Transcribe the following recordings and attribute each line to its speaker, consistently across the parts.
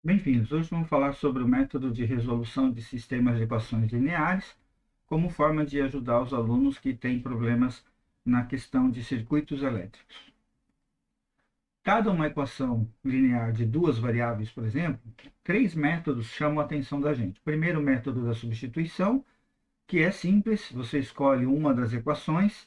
Speaker 1: Bem-vindos! Hoje vamos falar sobre o método de resolução de sistemas de equações lineares como forma de ajudar os alunos que têm problemas na questão de circuitos elétricos. Dada uma equação linear de duas variáveis, por exemplo, três métodos chamam a atenção da gente. O primeiro método da substituição, que é simples, você escolhe uma das equações,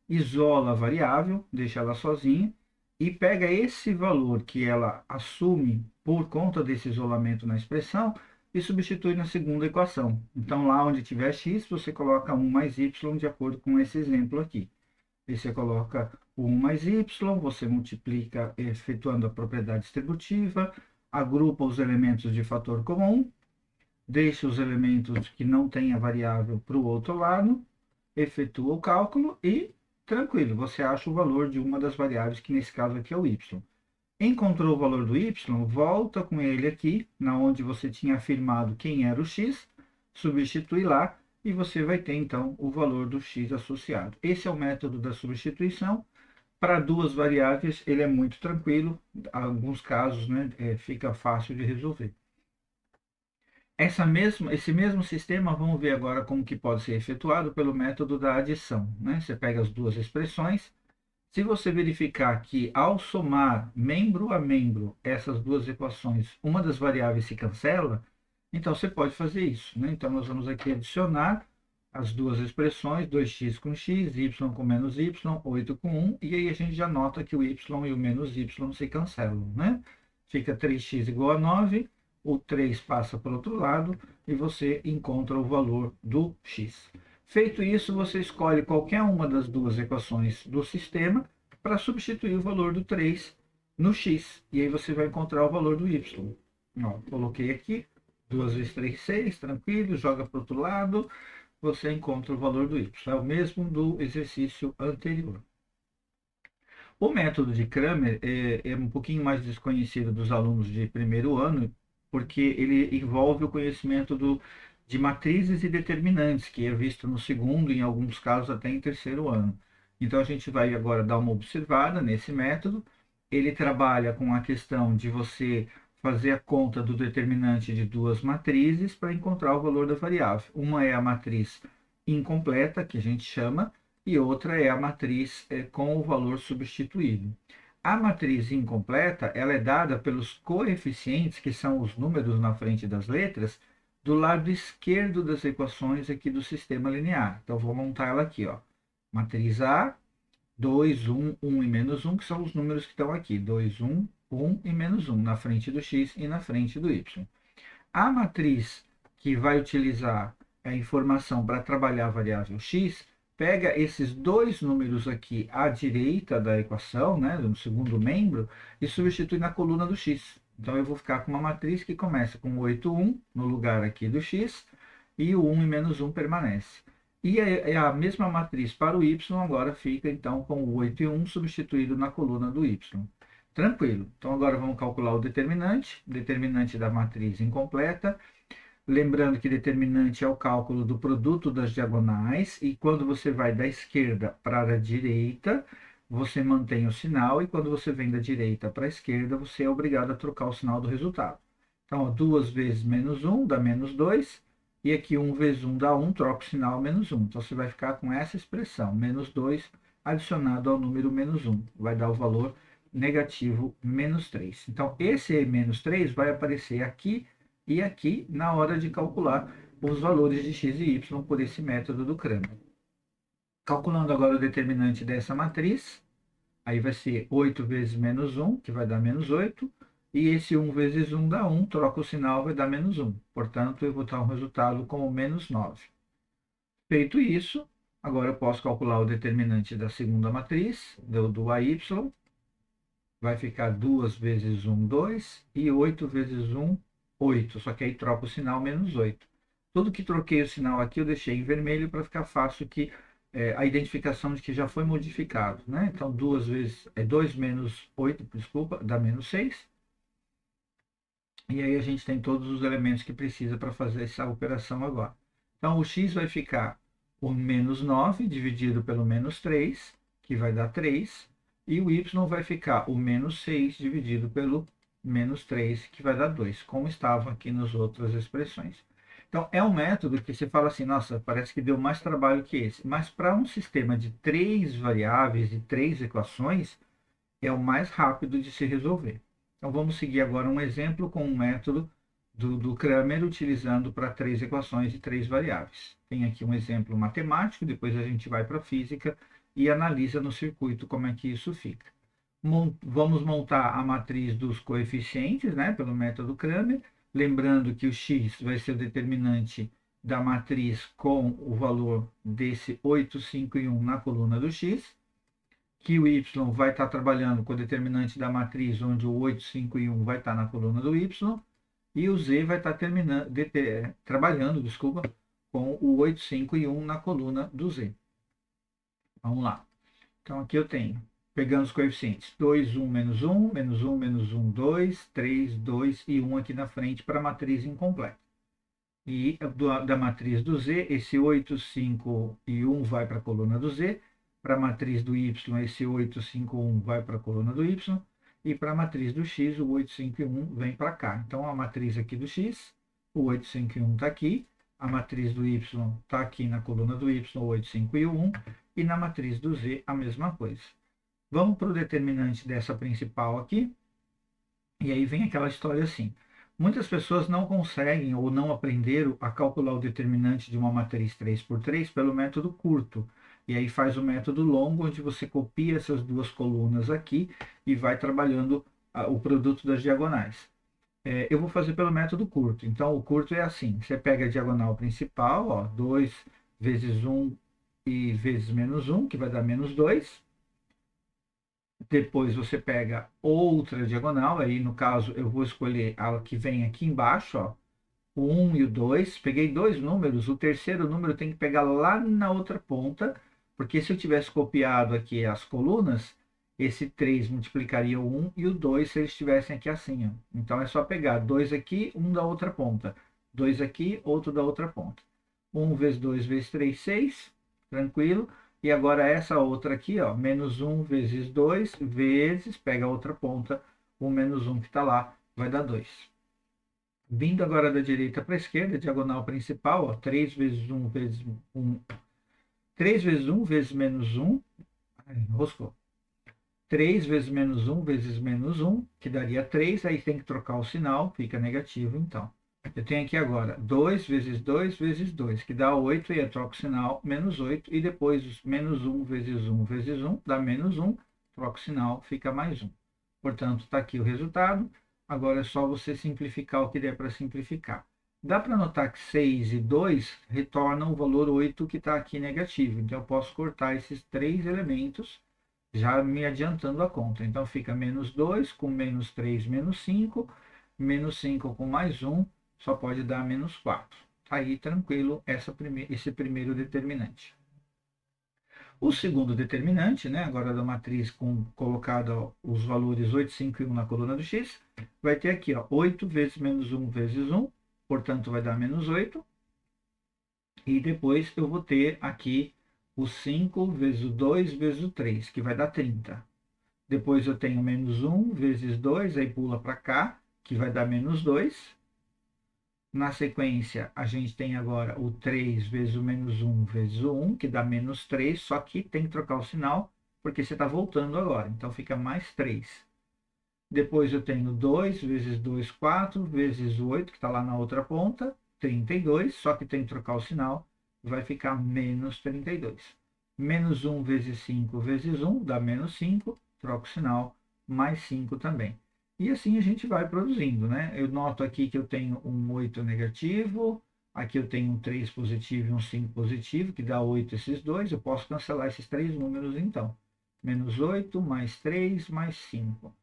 Speaker 1: isola a variável, deixa ela sozinha, e pega esse valor que ela assume por conta desse isolamento na expressão e substitui na segunda equação. Então, lá onde tiver x, você coloca 1 mais y de acordo com esse exemplo aqui. E você coloca o 1 mais y, você multiplica efetuando a propriedade distributiva, agrupa os elementos de fator comum, deixa os elementos que não têm a variável para o outro lado, efetua o cálculo e, tranquilo, você acha o valor de uma das variáveis, que nesse caso aqui é o y. Encontrou o valor do y, volta com ele aqui, na onde você tinha afirmado quem era o x, substitui lá e você vai ter então o valor do x associado. Esse é o método da substituição. Para duas variáveis ele é muito tranquilo, em alguns casos fica fácil de resolver. Esse mesmo sistema, vamos ver agora como que pode ser efetuado pelo método da adição. Você pega as duas expressões. Se você verificar que ao somar membro a membro essas duas equações, uma das variáveis se cancela, então você pode fazer isso. Então nós vamos aqui adicionar as duas expressões, 2x com x, y com menos y, 8 com 1, e aí a gente já nota que o y e o menos y se cancelam. Fica 3x igual a 9, o 3 passa para o outro lado e você encontra o valor do x. Feito isso, você escolhe qualquer uma das duas equações do sistema para substituir o valor do 3 no x. E aí você vai encontrar o valor do y. Coloquei aqui, 2 vezes 3, 6, tranquilo, joga para o outro lado, você encontra o valor do y. É o mesmo do exercício anterior. O método de Cramer é um pouquinho mais desconhecido dos alunos de primeiro ano, porque ele envolve o conhecimento de matrizes e determinantes, que é visto no segundo, em alguns casos até em terceiro ano. Então a gente vai agora dar uma observada nesse método. Ele trabalha com a questão de você fazer a conta do determinante de duas matrizes para encontrar o valor da variável. Uma é a matriz incompleta, que a gente chama, e outra é a matriz com o valor substituído. A matriz incompleta, ela é dada pelos coeficientes, que são os números na frente das letras, do lado esquerdo das equações aqui do sistema linear. Então, vou montar ela aqui, ó. Matriz A, 2, 1, 1 e menos 1, que são os números que estão aqui. 2, 1, 1 e menos 1, na frente do x e na frente do y. A matriz que vai utilizar a informação para trabalhar a variável x, pega esses dois números aqui à direita da equação, no segundo membro, e substitui na coluna do x. Então, eu vou ficar com uma matriz que começa com 8, 1, no lugar aqui do x, e o 1 e menos 1 permanece. E a mesma matriz para o y agora fica, então, com o 8 e 1 substituído na coluna do y. Tranquilo. Então, agora vamos calcular o determinante da matriz incompleta. Lembrando que determinante é o cálculo do produto das diagonais, e quando você vai da esquerda para a direita, você mantém o sinal, e quando você vem da direita para a esquerda, você é obrigado a trocar o sinal do resultado. Então, 2 vezes menos 1 dá menos 2, e aqui 1 vezes 1 dá 1, troca o sinal menos 1. Então, você vai ficar com essa expressão, menos 2, adicionado ao número menos 1. Vai dar o valor negativo menos 3. Então, esse menos 3 vai aparecer aqui e aqui na hora de calcular os valores de x e y por esse método do Cramer. Calculando agora o determinante dessa matriz, aí vai ser 8 vezes menos 1, que vai dar menos 8, e esse 1 vezes 1 dá 1, troca o sinal, vai dar menos 1. Portanto, eu vou ter um resultado como menos 9. Feito isso, agora eu posso calcular o determinante da segunda matriz, do AY, vai ficar 2 vezes 1, 2, e 8 vezes 1, 8, só que aí troca o sinal menos 8. Tudo que troquei o sinal aqui eu deixei em vermelho para ficar fácil a identificação de que já foi modificado. Então, 2 menos 8, desculpa, dá menos 6. E aí a gente tem todos os elementos que precisa para fazer essa operação agora. Então, o x vai ficar o menos 9 dividido pelo menos 3, que vai dar 3. E o y vai ficar o menos 6 dividido pelo menos 3, que vai dar 2, como estava aqui nas outras expressões. Então, é um método que você fala assim, nossa, parece que deu mais trabalho que esse. Mas para um sistema de 3 variáveis e 3 equações, é o mais rápido de se resolver. Então, vamos seguir agora um exemplo com um método do Cramer utilizando para 3 equações e 3 variáveis. Tem aqui um exemplo matemático, depois a gente vai para a física e analisa no circuito como é que isso fica. Vamos montar a matriz dos coeficientes, né, pelo método Cramer, lembrando que o x vai ser o determinante da matriz com o valor desse 8, 5 e 1 na coluna do x, que o y vai estar trabalhando com o determinante da matriz, onde o 8, 5 e 1 vai estar na coluna do y, e o z vai estar trabalhando, desculpa, com o 8, 5 e 1 na coluna do z. Vamos lá. Então, aqui eu tenho, pegando os coeficientes, 2, 1, menos 1, menos 1, menos 1, 2, 3, 2 e 1 aqui na frente para a matriz incompleta. E da matriz do z, esse 8, 5 e 1 vai para a coluna do z. Para a matriz do y, esse 8, 5, 1 vai para a coluna do y. E para a matriz do x, o 8, 5 e 1 vem para cá. Então, a matriz aqui do x, o 8, 5 e 1 está aqui. A matriz do y está aqui na coluna do y, o 8, 5 e 1. E na matriz do z, a mesma coisa. Vamos para o determinante dessa principal aqui. E aí vem aquela história assim. Muitas pessoas não conseguem ou não aprenderam a calcular o determinante de uma matriz 3 por 3 pelo método curto. E aí faz o método longo, onde você copia essas duas colunas aqui e vai trabalhando o produto das diagonais. Eu vou fazer pelo método curto. Então, o curto é assim. Você pega a diagonal principal, ó, 2 vezes 1 e vezes menos 1, que vai dar menos 2. Depois você pega outra diagonal, aí no caso eu vou escolher a que vem aqui embaixo, ó, o 1 e o 2. Peguei dois números, o terceiro número tem que pegar lá na outra ponta, porque se eu tivesse copiado aqui as colunas, esse 3 multiplicaria o 1 e o 2 se eles estivessem aqui assim, ó. Então é só pegar 2 aqui, 1 da outra ponta, 2 aqui, outro da outra ponta. 1 vezes 2 vezes 3, 6, tranquilo. E agora essa outra aqui, ó, menos 1 vezes 2 vezes, pega a outra ponta, o menos 1 que está lá, vai dar 2. Vindo agora da direita para a esquerda, diagonal principal, ó, 3 vezes 1 vezes 1. 3 vezes 1 vezes menos 1, enroscou. 3 vezes menos 1 vezes menos 1, que daria 3, aí tem que trocar o sinal, fica negativo então. Eu tenho aqui agora 2 vezes 2 vezes 2, que dá 8, e eu troco o sinal, menos 8, e depois menos 1 vezes 1 vezes 1, dá menos 1, troco o sinal, fica mais 1. Portanto, está aqui o resultado, agora é só você simplificar o que der para simplificar. Dá para notar que 6 e 2 retornam o valor 8 que está aqui negativo, então eu posso cortar esses três elementos, já me adiantando a conta. Então, fica menos 2 com menos 3, menos 5, menos 5 com mais 1, só pode dar menos 4. Aí, tranquilo, esse primeiro determinante. O segundo determinante, né, agora da matriz colocado os valores 8, 5 e 1 na coluna do x, vai ter aqui, ó, 8 vezes menos 1 vezes 1, portanto, vai dar menos 8. E depois eu vou ter aqui o 5 vezes o 2 vezes o 3, que vai dar 30. Depois eu tenho menos 1 vezes 2, aí pula para cá, que vai dar menos 2. Na sequência, a gente tem agora o 3 vezes o menos 1 vezes o 1, que dá menos 3, só que tem que trocar o sinal, porque você está voltando agora. Então, fica mais 3. Depois eu tenho 2 vezes 2, 4, vezes o 8, que está lá na outra ponta, 32, só que tem que trocar o sinal, vai ficar menos 32. Menos 1 vezes 5 vezes 1, dá menos 5, troco o sinal, mais 5 também. E assim a gente vai produzindo, né? Eu noto aqui que eu tenho um 8 negativo, aqui eu tenho um 3 positivo e um 5 positivo, que dá 8 esses dois. Eu posso cancelar esses três números então. Menos 8, mais 3, mais 5.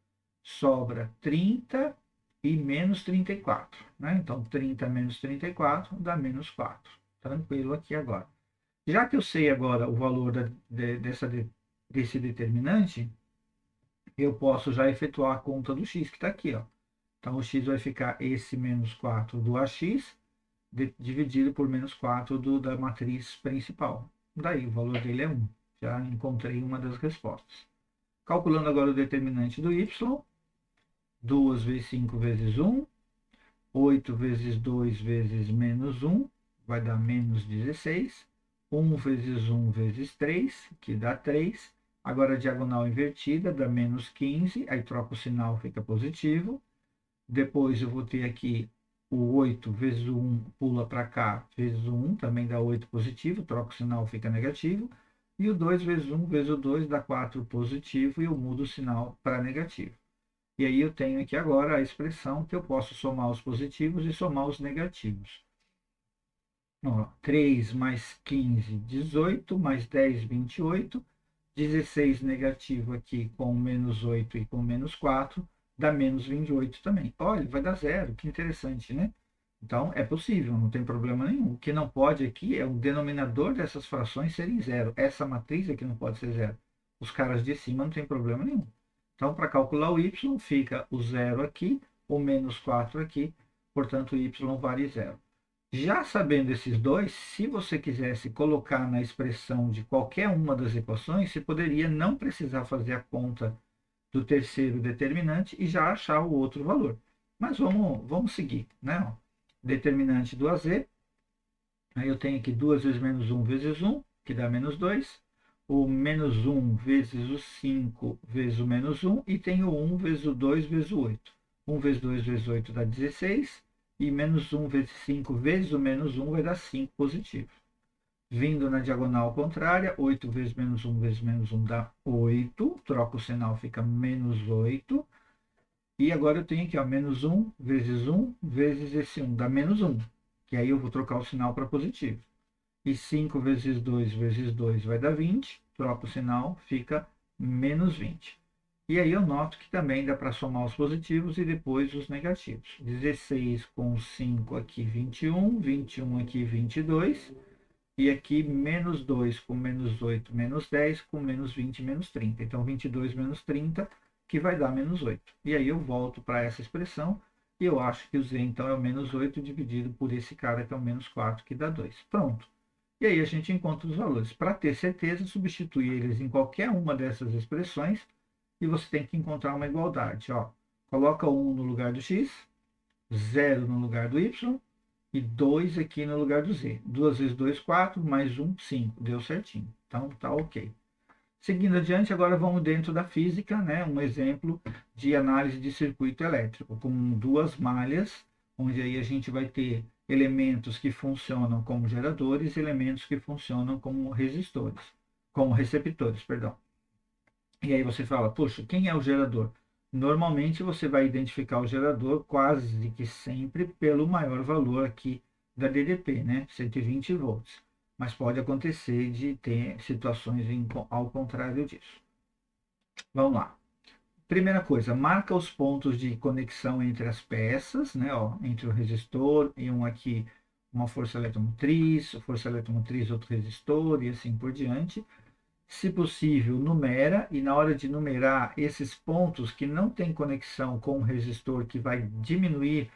Speaker 1: Sobra 30 e menos 34, né? Então, 30 menos 34 dá menos 4. Tranquilo aqui agora. Já que eu sei agora o valor desse determinante, eu posso já efetuar a conta do x, que está aqui, ó. Então, o x vai ficar esse menos 4 do ax, dividido por menos 4 da matriz principal. Daí, o valor dele é 1. Já encontrei uma das respostas. Calculando agora o determinante do y, 2 vezes 5 vezes 1, 8 vezes 2 vezes menos 1, vai dar menos 16. 1 vezes 1 vezes 3, que dá 3. Agora a diagonal invertida dá menos 15, aí troca o sinal, fica positivo. Depois eu vou ter aqui o 8 vezes o 1 pula para cá, vezes o 1, também dá 8 positivo, troca o sinal, fica negativo. E o 2 vezes 1 vezes o 2 dá 4 positivo e eu mudo o sinal para negativo. E aí eu tenho aqui agora a expressão que eu posso somar os positivos e somar os negativos. Ó, 3 mais 15, 18, mais 10, 28. 16 negativo aqui com menos 8 e com menos 4, dá menos 28 também. Olha, vai dar zero, que interessante, né? Então, é possível, não tem problema nenhum. O que não pode aqui é o denominador dessas frações serem zero. Essa matriz aqui não pode ser zero. Os caras de cima não tem problema nenhum. Então, para calcular o y, fica o zero aqui, o menos 4 aqui, portanto, o y vale zero. Já sabendo esses dois, se você quisesse colocar na expressão de qualquer uma das equações, você poderia não precisar fazer a conta do terceiro determinante e já achar o outro valor. Mas vamos seguir, né? Determinante do AZ, aí eu tenho aqui 2 vezes menos 1 vezes 1, que dá menos 2. O menos 1 vezes o 5 vezes o menos 1, e tenho o 1 vezes o 2 vezes o 8. 1 vezes 2 vezes 8 dá 16. E menos 1 vezes 5 vezes o menos 1 vai dar 5 positivo. Vindo na diagonal contrária, 8 vezes menos 1 dá 8. Troca o sinal, fica menos 8. E agora eu tenho aqui, ó, menos 1 vezes esse 1, dá menos 1. Que aí eu vou trocar o sinal para positivo. E 5 vezes 2 vai dar 20. Troca o sinal, fica menos 20. E aí eu noto que também dá para somar os positivos e depois os negativos. 16 com 5 aqui, 21. 21 aqui, 22. E aqui, menos 2 com menos 8, menos 10, com menos 20, menos 30. Então, 22 menos 30, que vai dar menos 8. E aí eu volto para essa expressão e eu acho que o z, então, é o menos 8 dividido por esse cara, que é o menos 4, que dá 2. Pronto. E aí a gente encontra os valores. Para ter certeza, substitui eles em qualquer uma dessas expressões e você tem que encontrar uma igualdade. Ó, coloca 1 no lugar do x, 0 no lugar do y e 2 aqui no lugar do z. 2 vezes 2, 4, mais 1, 5. Deu certinho. Então, tá ok. Seguindo adiante, agora vamos dentro da física, né? Um exemplo de análise de circuito elétrico, com duas malhas, onde aí a gente vai ter elementos que funcionam como geradores e elementos que funcionam como resistores, como receptores, perdão. E aí você fala, poxa, quem é o gerador? Normalmente você vai identificar o gerador quase que sempre pelo maior valor aqui da DDP, né? 120 volts. Mas pode acontecer de ter situações ao contrário disso. Vamos lá. Primeira coisa, marca os pontos de conexão entre as peças, né? Ó, entre o resistor e um aqui, uma força eletromotriz, outro resistor e assim por diante. Se possível, numera, e na hora de numerar esses pontos que não tem conexão com o resistor, que vai diminuir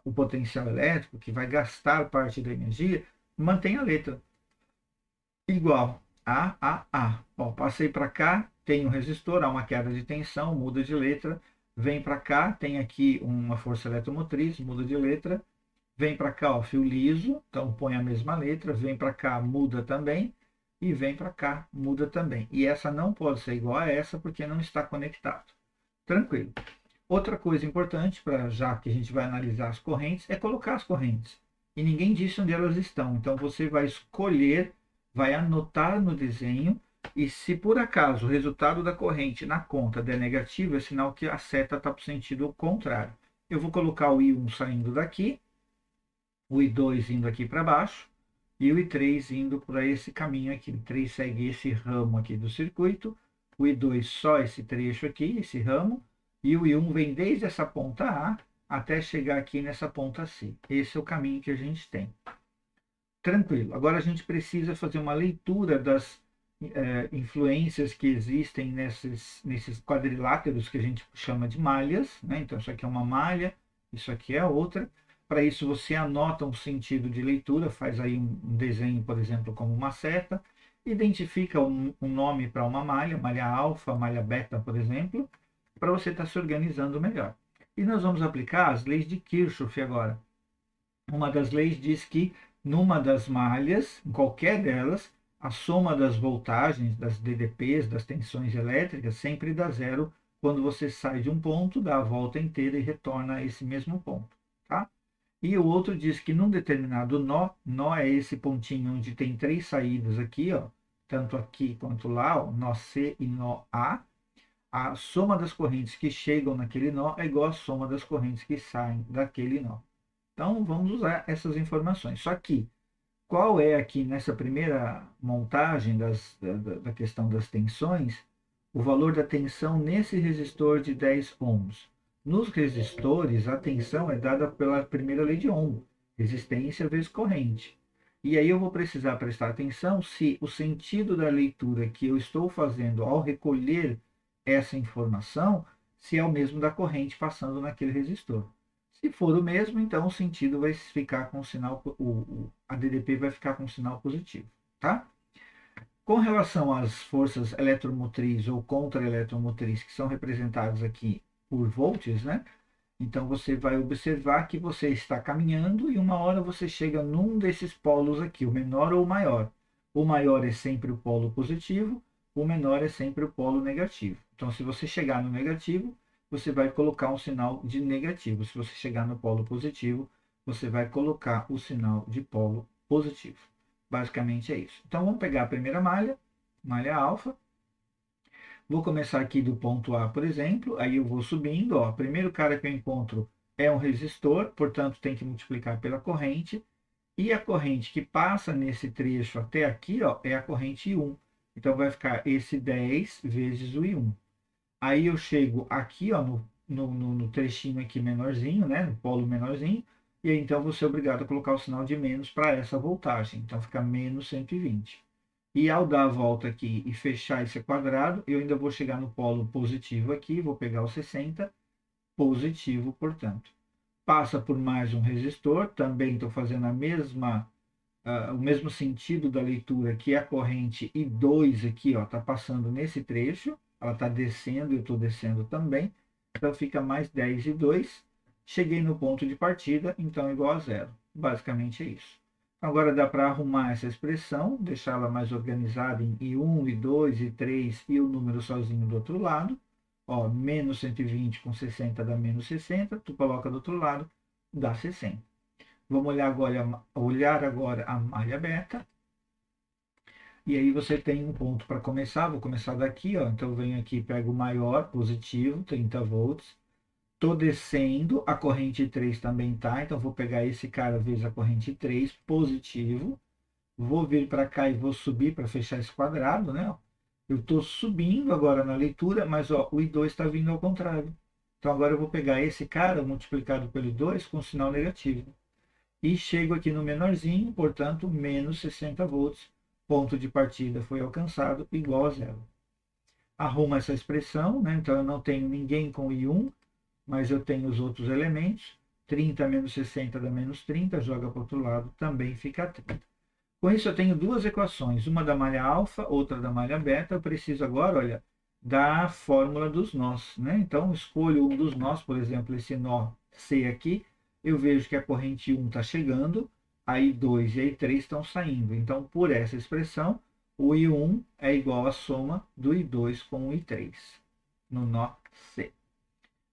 Speaker 1: o potencial elétrico, que vai gastar parte da energia, mantém a letra igual. A. Ó, passei para cá, tem um resistor, há uma queda de tensão, muda de letra. Vem para cá, tem aqui uma força eletromotriz, muda de letra. Vem para cá, ó, fio liso, então põe a mesma letra. Vem para cá, muda também. E vem para cá, muda também. E essa não pode ser igual a essa porque não está conectado. Tranquilo. Outra coisa importante, já que a gente vai analisar as correntes, é colocar as correntes. E ninguém disse onde elas estão. Então você vai escolher, vai anotar no desenho, e se por acaso o resultado da corrente na conta der negativo, é sinal que a seta está para o sentido contrário. Eu vou colocar o I1 saindo daqui, o I2 indo aqui para baixo, e o I3 indo por esse caminho aqui. O I3 segue esse ramo aqui do circuito, o I2 só esse trecho aqui, esse ramo, e o I1 vem desde essa ponta A até chegar aqui nessa ponta C. Esse é o caminho que a gente tem. Tranquilo. Agora a gente precisa fazer uma leitura das influências que existem nesses quadriláteros que a gente chama de malhas, né? Então isso aqui é uma malha, isso aqui é outra. Para isso você anota um sentido de leitura, faz aí um desenho, por exemplo, como uma seta, identifica um nome para uma malha alfa, malha beta, por exemplo, para você estar se organizando melhor. E nós vamos aplicar as leis de Kirchhoff agora. Uma das leis diz que numa das malhas, em qualquer delas, a soma das voltagens, das DDPs, das tensões elétricas, sempre dá zero quando você sai de um ponto, dá a volta inteira e retorna a esse mesmo ponto. Tá? E o outro diz que num determinado nó é esse pontinho onde tem três saídas aqui, ó, tanto aqui quanto lá, ó, nó C e nó a soma das correntes que chegam naquele nó é igual à soma das correntes que saem daquele nó. Então, vamos usar essas informações. Só que, qual é aqui nessa primeira montagem da questão das tensões, o valor da tensão nesse resistor de 10 ohms? Nos resistores, a tensão é dada pela primeira lei de Ohm, resistência vezes corrente. E aí eu vou precisar prestar atenção se o sentido da leitura que eu estou fazendo ao recolher essa informação, se é o mesmo da corrente passando naquele resistor. Se for o mesmo, então o sentido vai ficar com o sinal, a DDP vai ficar com o sinal positivo, tá? Com relação às forças eletromotriz ou contra-eletromotriz, que são representadas aqui por volts, né? Então você vai observar que você está caminhando e uma hora você chega num desses polos aqui, o menor ou o maior. O maior é sempre o polo positivo, o menor é sempre o polo negativo. Então, se você chegar no negativo, você vai colocar um sinal de negativo. Se você chegar no polo positivo, você vai colocar o sinal de polo positivo. Basicamente é isso. Então, vamos pegar a primeira malha, malha alfa. Vou começar aqui do ponto A, por exemplo, aí eu vou subindo, ó. O primeiro cara que eu encontro é um resistor, portanto tem que multiplicar pela corrente, e a corrente que passa nesse trecho até aqui, ó, é a corrente I1. Então vai ficar esse 10 vezes o I1. Aí eu chego aqui, ó, no trechinho aqui menorzinho, né, no polo menorzinho, e aí então vou ser obrigado a colocar o sinal de menos para essa voltagem. Então fica menos 120. E ao dar a volta aqui e fechar esse quadrado, eu ainda vou chegar no polo positivo aqui, vou pegar o 60, positivo, portanto. Passa por mais um resistor, também estou fazendo o mesmo sentido da leitura, que a corrente I2 aqui está passando nesse trecho, ela está descendo e eu estou descendo também, então fica mais 10 e 2. Cheguei no ponto de partida, então igual a zero. Basicamente é isso. Agora dá para arrumar essa expressão, deixá-la mais organizada em I1, I2, I3 e o número sozinho do outro lado. Ó, menos 120 com 60 dá menos 60, tu coloca do outro lado, dá 60. Vamos olhar agora a malha beta. E aí você tem um ponto para começar, vou começar daqui, ó. Então eu venho aqui, pego o maior, positivo, 30 volts. Estou descendo, a corrente 3 também tá, então vou pegar esse cara vezes a corrente 3, positivo. Vou vir para cá e vou subir para fechar esse quadrado, né? Eu estou subindo agora na leitura, mas ó, o I2 está vindo ao contrário. Então agora eu vou pegar esse cara multiplicado pelo I2 com sinal negativo. E chego aqui no menorzinho, portanto, menos 60 volts. Ponto de partida foi alcançado, igual a zero. Arrumo essa expressão, né? Então eu não tenho ninguém com I1, mas eu tenho os outros elementos. 30 menos 60 dá menos 30, joga para o outro lado, também fica 30. Com isso eu tenho duas equações, uma da malha alfa, outra da malha beta. Eu preciso agora, olha, da fórmula dos nós, né? Então escolho um dos nós, por exemplo, esse nó C aqui. Eu vejo que a corrente 1 está chegando, a I2 e a I3 estão saindo. Então, por essa expressão, o I1 é igual à soma do I2 com o I3, no nó C.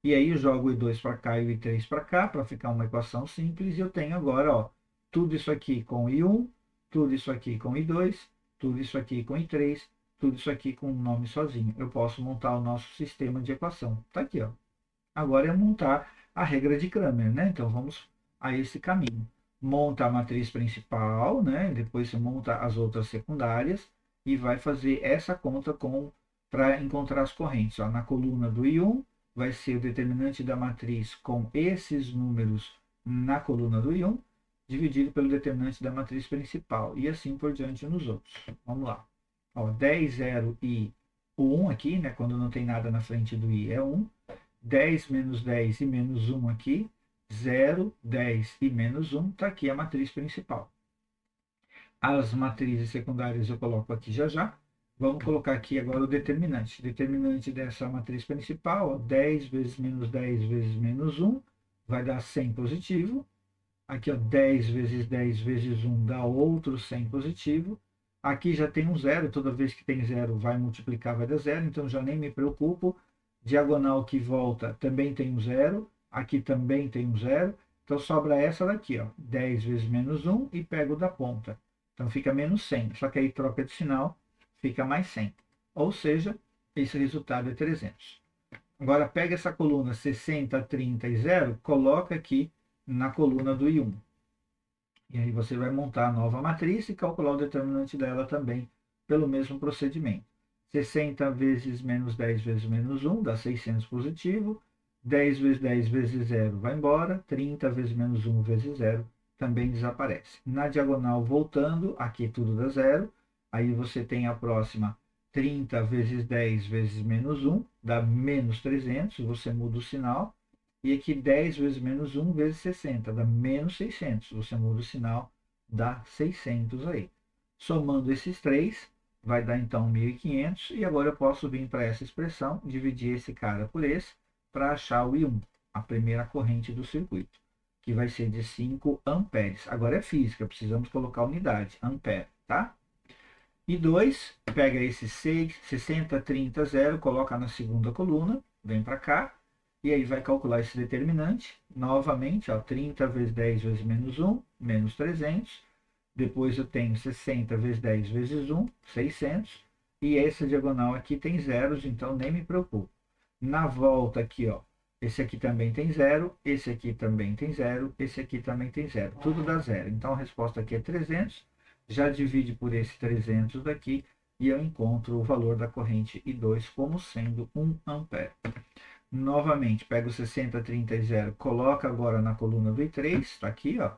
Speaker 1: E aí eu jogo o I2 para cá e o I3 para cá, para ficar uma equação simples. E eu tenho agora, ó, tudo isso aqui com I1, tudo isso aqui com I2, tudo isso aqui com I3, tudo isso aqui com um nome sozinho. Eu posso montar o nosso sistema de equação. Está aqui, ó. Agora é montar a regra de Cramer, né? Então vamos a esse caminho. Monta a matriz principal, né? Depois você monta as outras secundárias e vai fazer essa conta para encontrar as correntes. Ó, na coluna do I1 vai ser o determinante da matriz com esses números na coluna do I1, dividido pelo determinante da matriz principal, e assim por diante nos outros. Vamos lá. Ó, 10, 0 e o 1 aqui, né? Quando não tem nada na frente do I é 1. 10 menos 10 e menos 1 aqui, 0, 10 e menos 1, está aqui a matriz principal. As matrizes secundárias eu coloco aqui já já. Vamos colocar aqui agora o determinante. Determinante dessa matriz principal, ó, 10 vezes menos 10 vezes menos 1, vai dar 100 positivo. Aqui, ó, 10 vezes 10 vezes 1 dá outro 100 positivo. Aqui já tem um zero, toda vez que tem zero vai multiplicar, vai dar zero, então já nem me preocupo. Diagonal que volta também tem um zero, aqui também tem um zero, então sobra essa daqui, ó, 10 vezes menos 1 e pego da ponta. Então fica menos 100, só que aí troca de sinal, fica mais 100. Ou seja, esse resultado é 300. Agora pega essa coluna 60, 30 e 0, coloca aqui na coluna do I1. E aí você vai montar a nova matriz e calcular o determinante dela também pelo mesmo procedimento. 60 vezes menos 10 vezes menos 1 dá 600 positivo. 10 vezes 10 vezes 0 vai embora. 30 vezes menos 1 vezes 0 também desaparece. Na diagonal voltando, aqui tudo dá zero. Aí você tem a próxima 30 vezes 10 vezes menos 1 dá menos 300. Você muda o sinal. E aqui 10 vezes menos 1 vezes 60, dá menos 600. Você muda o sinal, dá 600 aí. Somando esses três, vai dar então 1.500. E agora eu posso vir para essa expressão, dividir esse cara por esse, para achar o I1, a primeira corrente do circuito, que vai ser de 5 amperes. Agora é física, precisamos colocar unidade, ampere, tá? E 2, pega esse 6, 60, 30, 0, coloca na segunda coluna, vem para cá. E aí vai calcular esse determinante, novamente, ó, 30 vezes 10 vezes menos 1, menos 300. Depois eu tenho 60 vezes 10 vezes 1, 600. E essa diagonal aqui tem zeros, então nem me preocupo. Na volta aqui, ó, esse aqui também tem zero, esse aqui também tem zero, esse aqui também tem zero. Tudo dá zero. Então a resposta aqui é 300. Já divide por esse 300 daqui e eu encontro o valor da corrente I2 como sendo 1 ampere. Novamente, pega o 60, 30 e 0, coloca agora na coluna do I3, está aqui, ó,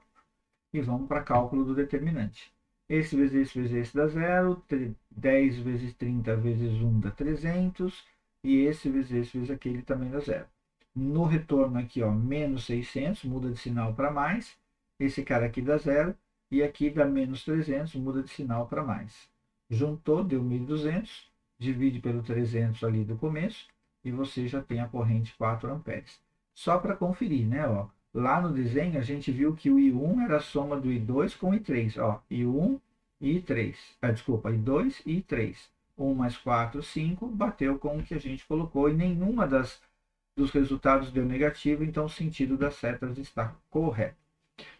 Speaker 1: e vamos para cálculo do determinante. Esse vezes esse vezes esse dá 0, 10 vezes 30 vezes 1 dá 300, e esse vezes aquele também dá 0. No retorno aqui, ó, menos 600, muda de sinal para mais, esse cara aqui dá 0, e aqui dá menos 300, muda de sinal para mais. Juntou, deu 1.200, divide pelo 300 ali do começo, e você já tem a corrente 4 amperes. Só para conferir, né? Ó, lá no desenho a gente viu que o I1 era a soma do I2 com o I3. Ó, I1 e I3. Desculpa, I2 e I3. 1 mais 4, 5, bateu com o que a gente colocou e nenhuma dos resultados deu negativo, então o sentido das setas está correto.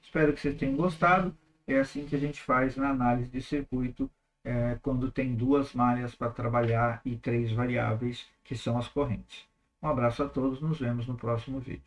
Speaker 1: Espero que vocês tenham gostado. É assim que a gente faz na análise de circuito, quando tem duas malhas para trabalhar e três variáveis, que são as correntes. Um abraço a todos, nos vemos no próximo vídeo.